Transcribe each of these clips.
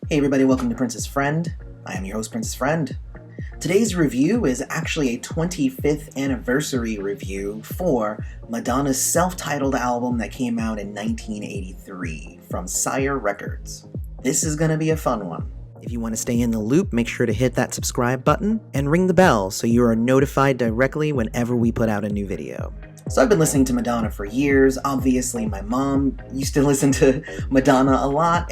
Hey everybody, welcome to Princess Friend. I am your host, Princess Friend. Today's review is actually a 25th anniversary review for Madonna's self-titled album that came out in 1983 from Sire Records. This is going to be a fun one. If you want to stay in the loop, make sure to hit that subscribe button and ring the bell so you are notified directly whenever we put out a new video. So I've been listening to Madonna for years. Obviously, my mom used to listen to Madonna a lot,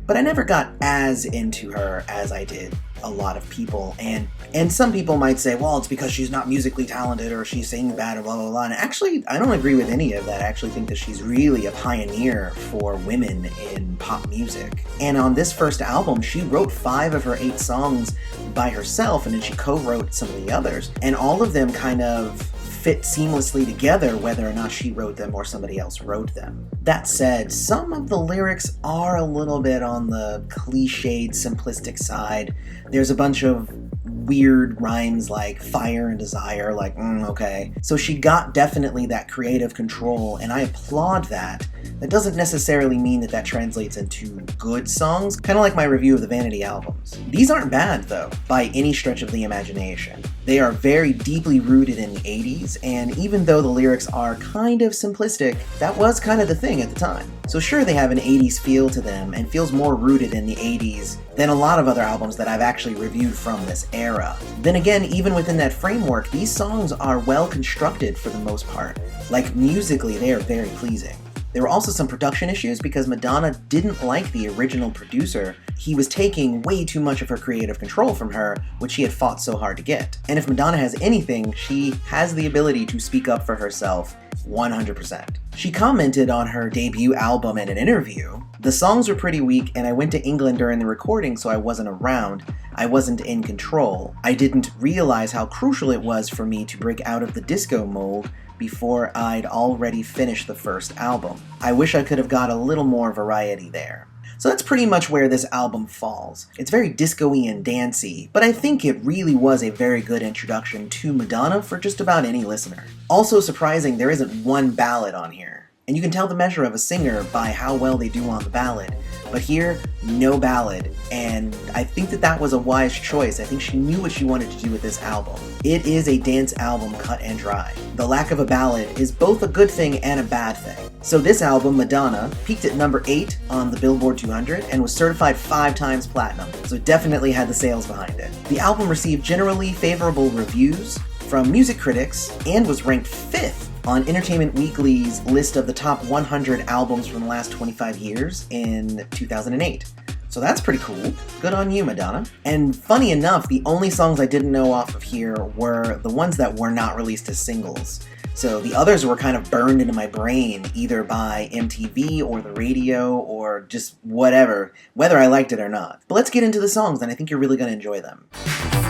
but I never got as into her as I did a lot of people. And some people might say, well, it's because she's not musically talented or she's singing bad or blah, blah, blah. And actually, I don't agree with any of that. I actually think that she's really a pioneer for women in pop music. And on this first album, she wrote 5 of her 8 songs by herself, and then she co-wrote some of the others. And all of them kind of fit seamlessly together, whether or not she wrote them or somebody else wrote them. That said, some of the lyrics are a little bit on the cliched, simplistic side. There's a bunch of weird rhymes like fire and desire, like, okay. So she got definitely that creative control, and I applaud that. That doesn't necessarily mean that translates into good songs, kind of like my review of the Vanity albums. These aren't bad, though, by any stretch of the imagination. They are very deeply rooted in the 80s, and even though the lyrics are kind of simplistic, that was kind of the thing at the time. So sure, they have an 80s feel to them, and feels more rooted in the 80s than a lot of other albums that I've actually reviewed from this era. Then again, even within that framework, these songs are well constructed for the most part. Like, musically, they are very pleasing. There were also some production issues because Madonna didn't like the original producer. He was taking way too much of her creative control from her, which she had fought so hard to get. And if Madonna has anything, she has the ability to speak up for herself 100%. She commented on her debut album in an interview, "The songs were pretty weak and I went to England during the recording so I wasn't around. I wasn't in control. I didn't realize how crucial it was for me to break out of the disco mold before I'd already finished the first album. I wish I could have got a little more variety there." So that's pretty much where this album falls. It's very disco-y and dancey, but I think it really was a very good introduction to Madonna for just about any listener. Also surprising, there isn't one ballad on here. And you can tell the measure of a singer by how well they do on the ballad. But here, no ballad, and I think that was a wise choice. I think she knew what she wanted to do with this album. It is a dance album cut and dry. The lack of a ballad is both a good thing and a bad thing. So this album, Madonna, peaked at number 8 on the Billboard 200 and was certified 5 times platinum, so it definitely had the sales behind it. The album received generally favorable reviews from music critics and was ranked 5th on Entertainment Weekly's list of the top 100 albums from the last 25 years in 2008. So that's pretty cool. Good on you, Madonna. And funny enough, the only songs I didn't know off of here were the ones that were not released as singles. So the others were kind of burned into my brain, either by MTV or the radio or just whatever, whether I liked it or not. But let's get into the songs, and I think you're really going to enjoy them.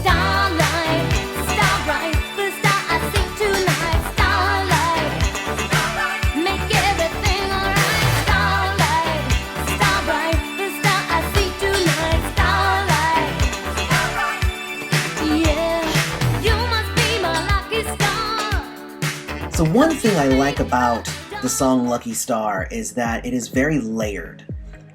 Starlight, starlight, the star I see tonight. Starlight, make everything alright. Starlight, starlight, the star I see tonight. Starlight, yeah, you must be my lucky star. So one thing I like about the song Lucky Star is that it is very layered.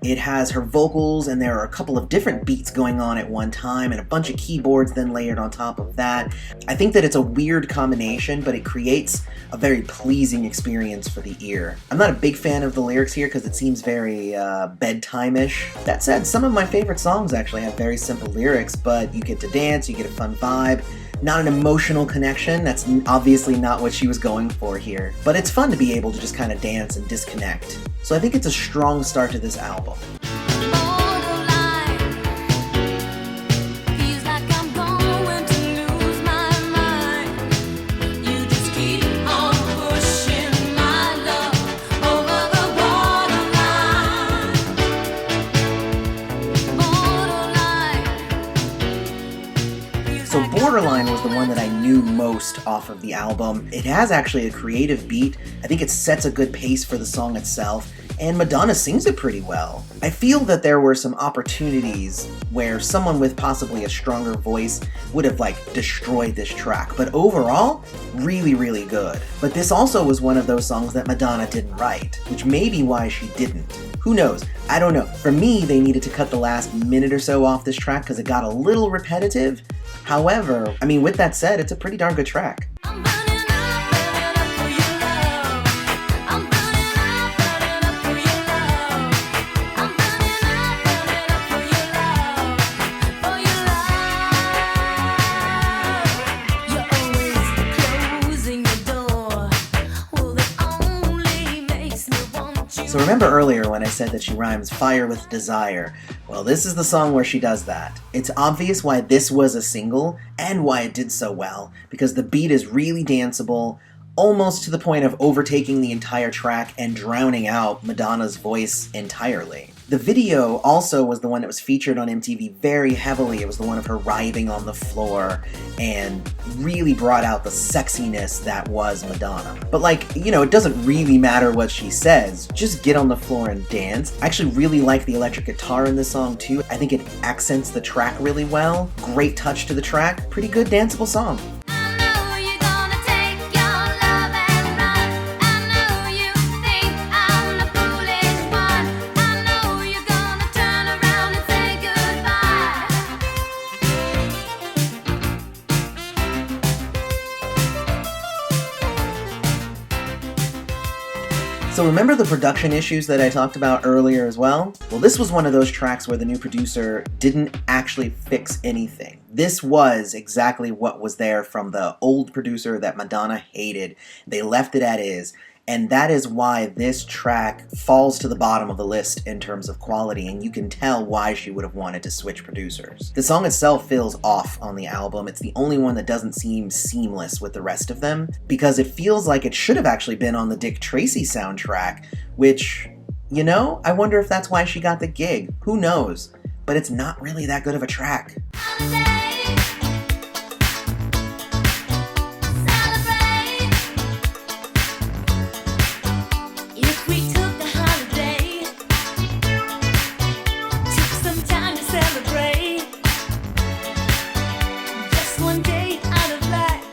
It has her vocals, and there are a couple of different beats going on at one time, and a bunch of keyboards then layered on top of that. I think that it's a weird combination, but it creates a very pleasing experience for the ear. I'm not a big fan of the lyrics here because it seems very bedtime-ish. That said, some of my favorite songs actually have very simple lyrics, but you get to dance, you get a fun vibe. Not an emotional connection, that's obviously not what she was going for here. But it's fun to be able to just kind of dance and disconnect. So I think it's a strong start to this album. So Borderline was the one that I knew most off of the album. It has actually a creative beat. I think it sets a good pace for the song itself, and Madonna sings it pretty well. I feel that there were some opportunities where someone with possibly a stronger voice would have destroyed this track, but overall, really, really good. But this also was one of those songs that Madonna didn't write, which may be why she didn't. Who knows? I don't know. For me, they needed to cut the last minute or so off this track because it got a little repetitive. However, I mean, with that said, it's a pretty darn good track. I'm burning up for your love. I'm burning up for your love. I'm burning up for your love. For your love. You're always closing the door. Well, that only makes me want you. So remember earlier when I said that she rhymes fire with desire? Well, this is the song where she does that. It's obvious why this was a single and why it did so well, because the beat is really danceable, almost to the point of overtaking the entire track and drowning out Madonna's voice entirely. The video also was the one that was featured on MTV very heavily. It was the one of her writhing on the floor and really brought out the sexiness that was Madonna. But it doesn't really matter what she says. Just get on the floor and dance. I actually really like the electric guitar in this song too. I think it accents the track really well. Great touch to the track. Pretty good danceable song. I know you're gonna take your love and run. I know you think I'm the foolish one. I know you're gonna turn around and say goodbye. So remember the production issues that I talked about earlier as well? Well, this was one of those tracks where the new producer didn't actually fix anything. This was exactly what was there from the old producer that Madonna hated. They left it as is. And that is why this track falls to the bottom of the list in terms of quality, and you can tell why she would have wanted to switch producers. The song itself feels off on the album. It's the only one that doesn't seem seamless with the rest of them, because it feels like it should have actually been on the Dick Tracy soundtrack, which, I wonder if that's why she got the gig. Who knows? But it's not really that good of a track. Holiday. Celebrate. If we took a holiday, took some time to celebrate, just one day out of life.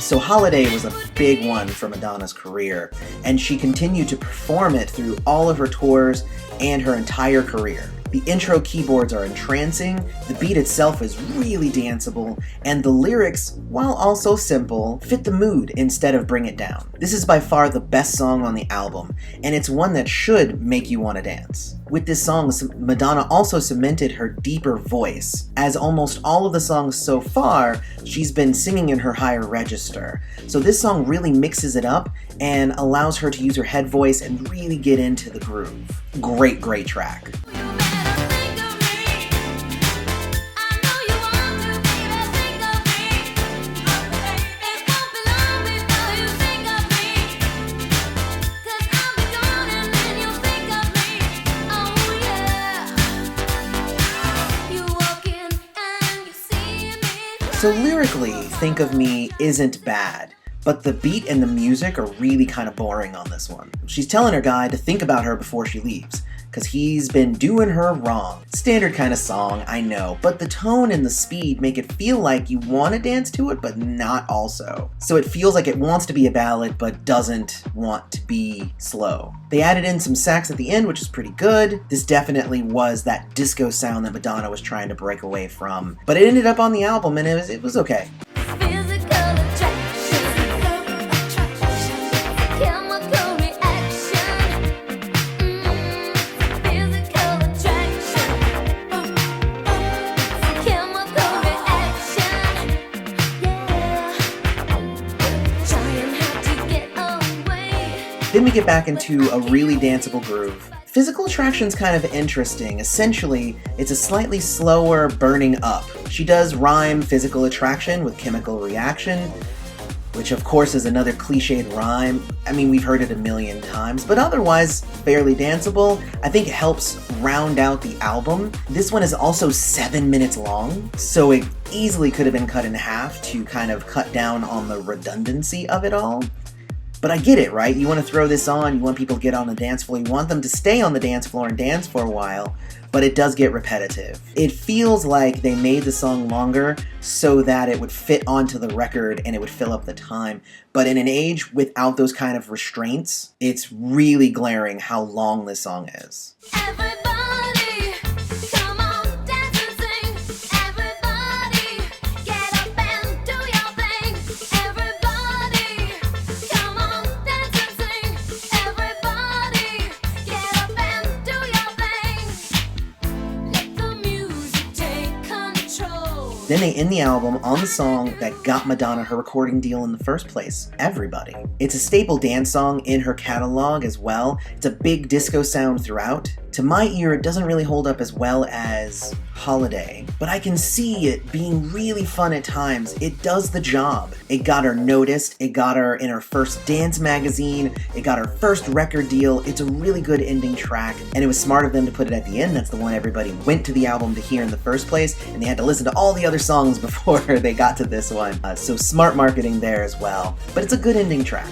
So Holiday was a big one for Madonna's career, and she continued to perform it through all of her tours and her entire career. The intro keyboards are entrancing, the beat itself is really danceable, and the lyrics, while also simple, fit the mood instead of bring it down. This is by far the best song on the album, and it's one that should make you want to dance. With this song, Madonna also cemented her deeper voice. As almost all of the songs so far, she's been singing in her higher register. So this song really mixes it up and allows her to use her head voice and really get into the groove. Great, great track. You better think of me. I know you want to, baby, think of me. It won't be long before you think of me. 'Cause I'll be gone and then you'll think of me. Oh yeah. You walk in and you see me. So lyrically, Think of Me isn't bad, but the beat and the music are really kind of boring on this one. She's telling her guy to think about her before she leaves, because he's been doing her wrong. Standard kind of song, I know, but the tone and the speed make it feel like you want to dance to it, but not also. So it feels like it wants to be a ballad, but doesn't want to be slow. They added in some sax at the end, which is pretty good. This definitely was that disco sound that Madonna was trying to break away from, but it ended up on the album and it was okay. Physical attraction, chemical reaction. Physical attraction, chemical reaction. Yeah, trying hard to get away. Then we get back into a really danceable groove. Physical attraction's kind of interesting. Essentially, it's a slightly slower burning up. She does rhyme physical attraction with chemical reaction, which of course is another cliched rhyme. I mean, we've heard it a million times, but otherwise fairly danceable. I think it helps round out the album. This one is also 7 minutes long, so it easily could have been cut in half to kind of cut down on the redundancy of it all. But I get it, right? You want to throw this on, you want people to get on the dance floor, you want them to stay on the dance floor and dance for a while, but it does get repetitive. It feels like they made the song longer so that it would fit onto the record and it would fill up the time. But in an age without those kind of restraints, it's really glaring how long this song is. Everybody, come on, dance and sing. Everybody, get up and do your thing. Everybody, come on, dance and sing. Everybody, get up and do your thing. Let the music take control. Then they end the album on the song that got Madonna her recording deal in the first place, Everybody. It's a staple dance song in her catalog as well. It's a big disco sound throughout. To my ear, it doesn't really hold up as well as Holiday, but I can see it being really fun at times. It does the job. It got her noticed, it got her in her first dance magazine, it got her first record deal. It's a really good ending track, and it was smart of them to put it at the end. That's the one everybody went to the album to hear in the first place, and they had to listen to all the other songs before they got to this one. So smart marketing there as well, but it's a good ending track.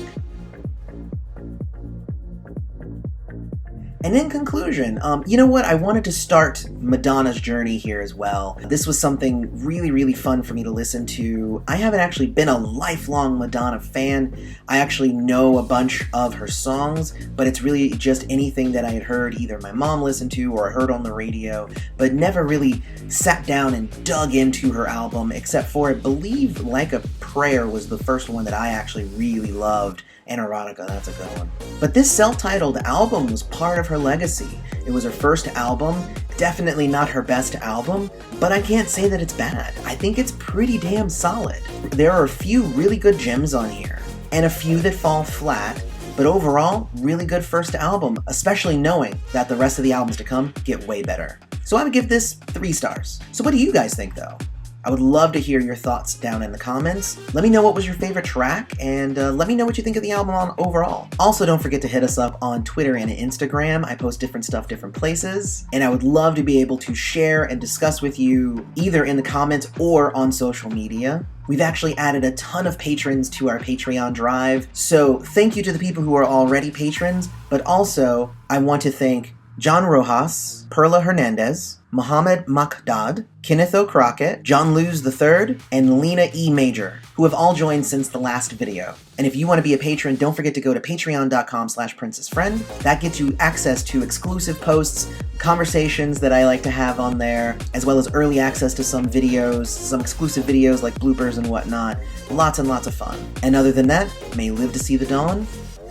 And in conclusion, you know what? I wanted to start Madonna's journey here as well. This was something really, really fun for me to listen to. I haven't actually been a lifelong Madonna fan. I actually know a bunch of her songs, but it's really just anything that I had heard either my mom listened to or I heard on the radio, but never really sat down and dug into her album, except for, I believe, Like a Prayer was the first one that I actually really loved. And Erotica, that's a good one. But this self-titled album was part of her legacy. It was her first album, definitely not her best album, but I can't say that it's bad. I think it's pretty damn solid. There are a few really good gems on here, and a few that fall flat, but overall, really good first album, especially knowing that the rest of the albums to come get way better. So I would give this 3 stars. So what do you guys think though? I would love to hear your thoughts down in the comments. Let me know what was your favorite track, and let me know what you think of the album overall. Also, don't forget to hit us up on Twitter and Instagram. I post different stuff different places, and I would love to be able to share and discuss with you either in the comments or on social media. We've actually added a ton of patrons to our Patreon drive, so thank you to the people who are already patrons, but also I want to thank John Rojas, Perla Hernandez, Mohammed Makdad, Kenneth O'Crockett, John Luz III, and Lena E. Major, who have all joined since the last video. And if you want to be a patron, don't forget to go to patreon.com/princessfriend. That gets you access to exclusive posts, conversations that I like to have on there, as well as early access to some videos, some exclusive videos like bloopers and whatnot. Lots and lots of fun. And other than that, may you live to see the dawn.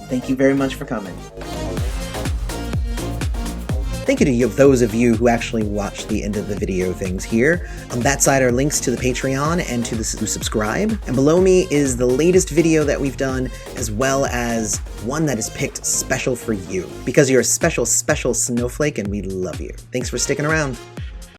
Thank you very much for coming. Thank you to those of you who actually watched the end of the video things here. On that side are links to the Patreon and to subscribe. And below me is the latest video that we've done, as well as one that is picked special for you. Because you're a special, special snowflake and we love you. Thanks for sticking around.